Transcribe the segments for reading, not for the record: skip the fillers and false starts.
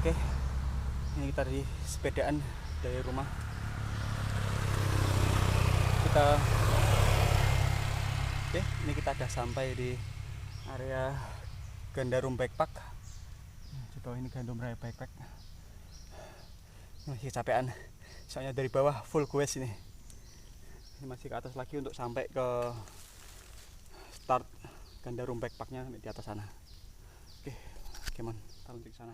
Oke, ini kita di sepedaan dari rumah. Ini kita udah sampai di area Gandarum Bikepark. Coba ini Gandarum Bikepark. Masih kecapean, soalnya dari bawah full goes ini. Ini masih ke atas lagi untuk sampai ke start Gandarum Bikeparknya di atas sana. Oke, come on, kita lanjut ke sana.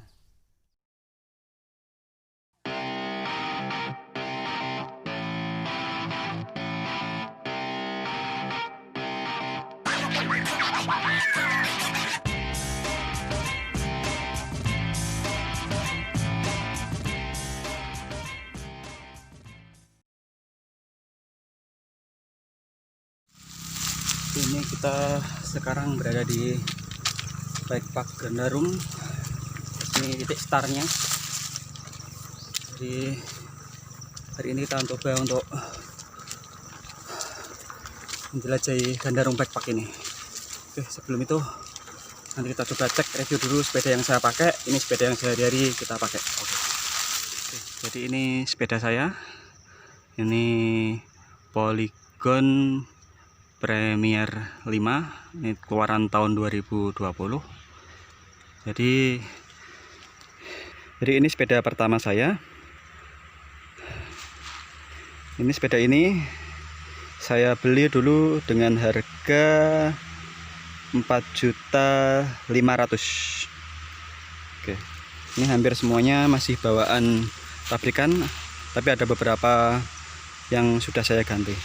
Ini kita sekarang berada di Bikepark Gandarum. Ini titik startnya. Jadi hari ini kita coba untuk menjelajahi Gandarum Bikepark ini. Oke, sebelum itu nanti kita coba cek review dulu sepeda yang saya pakai. Ini sepeda yang sehari-hari kita pakai. Oke, jadi ini sepeda saya. Ini Polygon Premier 5, ini keluaran tahun 2020. Jadi ini sepeda pertama saya. Ini sepeda ini saya beli dulu dengan harga 4.500.000. Oke, ini hampir semuanya masih bawaan pabrikan, tapi ada beberapa yang sudah saya ganti.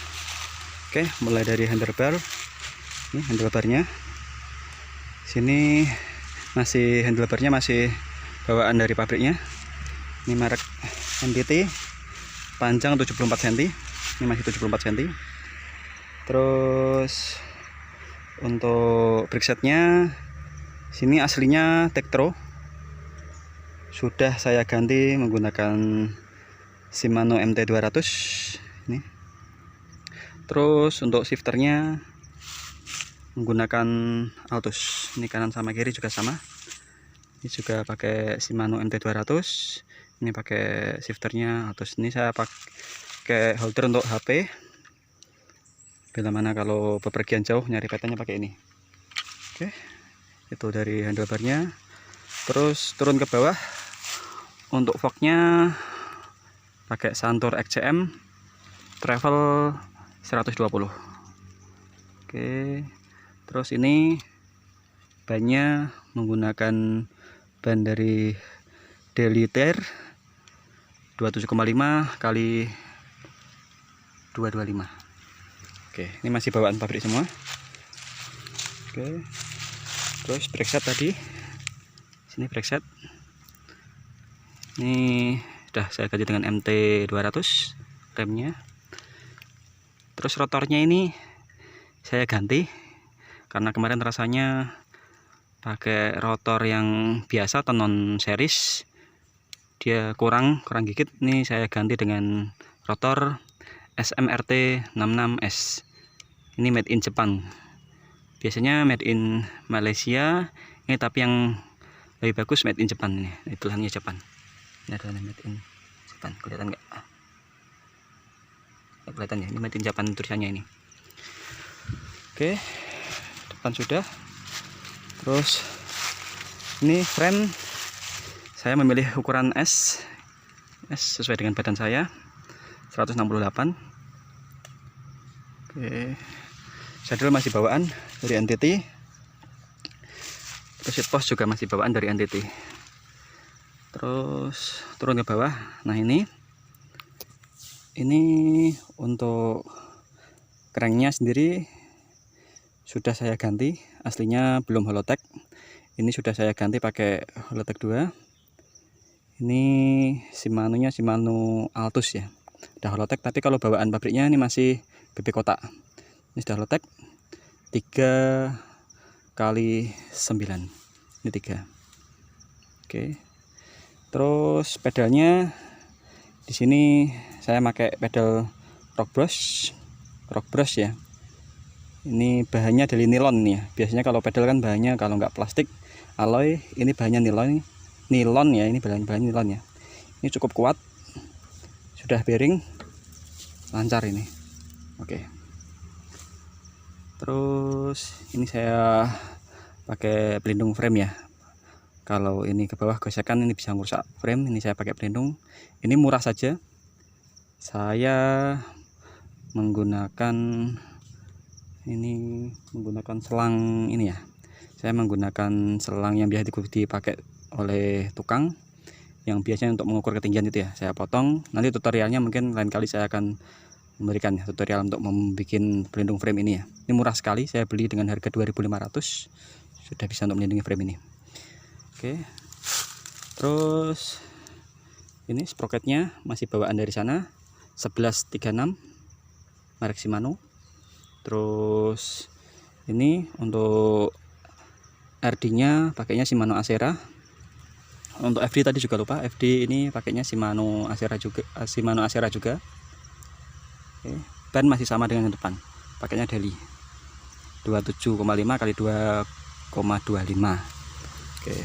Oke, mulai dari handlebar. Ini handlebarnya. Sini handlebarnya masih bawaan dari pabriknya. Ini merek NTT, panjang 74 cm. Ini masih 74 cm. Terus untuk brake setnya, sini aslinya Tektro. Sudah saya ganti menggunakan Shimano MT200. Ini. Terus untuk shifternya menggunakan Altus. Ini kanan sama kiri juga sama. Ini juga pakai Shimano MT200. Ini pakai shifternya Altus. Ini saya pakai holder untuk HP. Bila mana kalau bepergian jauh nyari petanya pakai ini. Oke, itu dari handlebarnya. Terus turun ke bawah. Untuk forknya pakai Santur XCM Travel 120. Oke, terus ini bannya menggunakan ban dari Deliter 27,5 kali 225. Oke, ini masih bawaan pabrik semua. Oke, terus brake set tadi, sini brake set ini udah saya ganti dengan MT200 remnya. Terus rotornya ini saya ganti karena kemarin rasanya pakai rotor yang biasa atau non series dia kurang gigit. Ini saya ganti dengan rotor SMRT 66S. Ini made in Jepang. Biasanya made in Malaysia, ini tapi yang lebih bagus made in Jepang ini. Tulisannya Jepang. Ini adalah made in Jepang. Kelihatan nggak? Kelihatan ya, ini made in Jepang tulisannya ini. Oke, depan sudah. Terus ini frame saya memilih ukuran S sesuai dengan badan saya 168. Oke, saddle masih bawaan dari NTT. Terus seat post juga masih bawaan dari NTT. Terus turun ke bawah. Nah, ini untuk cranknya sendiri sudah saya ganti. Aslinya belum Holotek. Ini sudah saya ganti pakai Holotek 2. Ini Shimano Altus ya. Udah Holotek, tapi kalau bawaan pabriknya ini masih BB kotak. Ini sudah Holotek 3 kali 9. Ini 3. Oke. Terus pedalnya di sini saya pakai pedal rock brush ya. Ini bahannya dari nilon nih ya. Biasanya kalau pedal kan bahannya kalau nggak plastik alloy, ini bahannya nilon. nilon ya, ini bahan nilon ya. Ini cukup kuat, sudah bearing, lancar ini. Oke. Terus ini saya pakai pelindung frame ya. Kalau ini ke bawah gosekan ini bisa merusak frame. Ini saya pakai pelindung. Ini murah saja. Saya menggunakan selang ini ya. Saya menggunakan selang yang biasa dipakai oleh tukang, yang biasanya untuk mengukur ketinggian itu ya. Saya potong. Nanti tutorialnya mungkin lain kali saya akan memberikan ya, tutorial untuk membuat pelindung frame ini ya. Ini murah sekali. Saya beli dengan harga 2.500. Sudah bisa untuk melindungi frame ini. Oke. Terus ini sprocketnya masih bawaan dari sana, 1136 merek Shimano. Terus ini untuk RD-nya pakainya Shimano Acera. Untuk FD tadi juga lupa, FD ini pakainya Shimano Acera juga. Oke. Ban masih sama dengan yang depan, pakainya Daily 27,5 kali 2,25. Oke.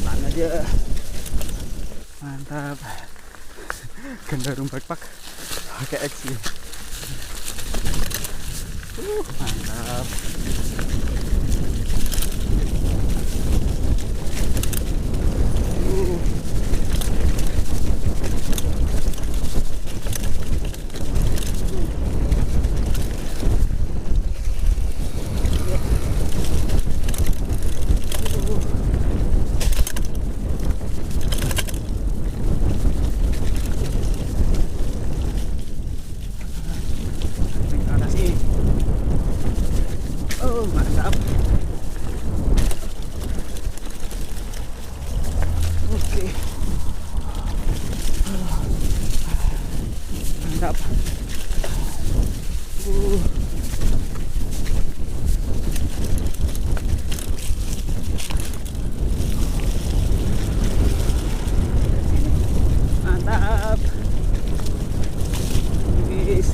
Mana dia? Mantap. Gendarung backpack pakai X. Mantap. mantap. Mantap. Yes.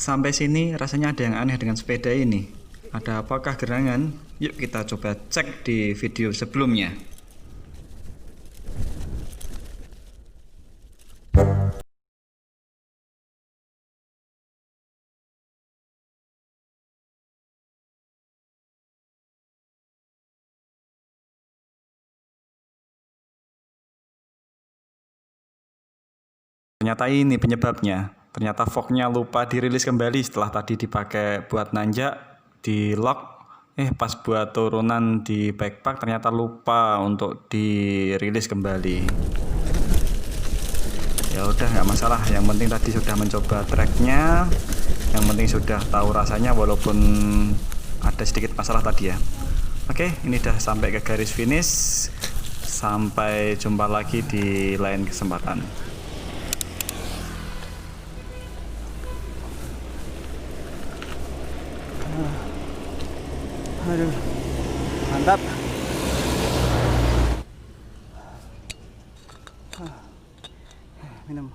Sampai sini rasanya ada yang aneh dengan sepeda ini. Ada apakah gerangan? Yuk kita coba cek di video sebelumnya. Ternyata ini penyebabnya. Ternyata fognya lupa dirilis kembali setelah tadi dipakai buat nanjak, di lock. Pas buat turunan di backpack ternyata lupa untuk dirilis kembali. Ya udah, nggak masalah. Yang penting tadi sudah mencoba treknya. Yang penting sudah tahu rasanya walaupun ada sedikit masalah tadi ya. Oke, ini udah sampai ke garis finish. Sampai jumpa lagi di lain kesempatan. Aduh, mantap. Minum.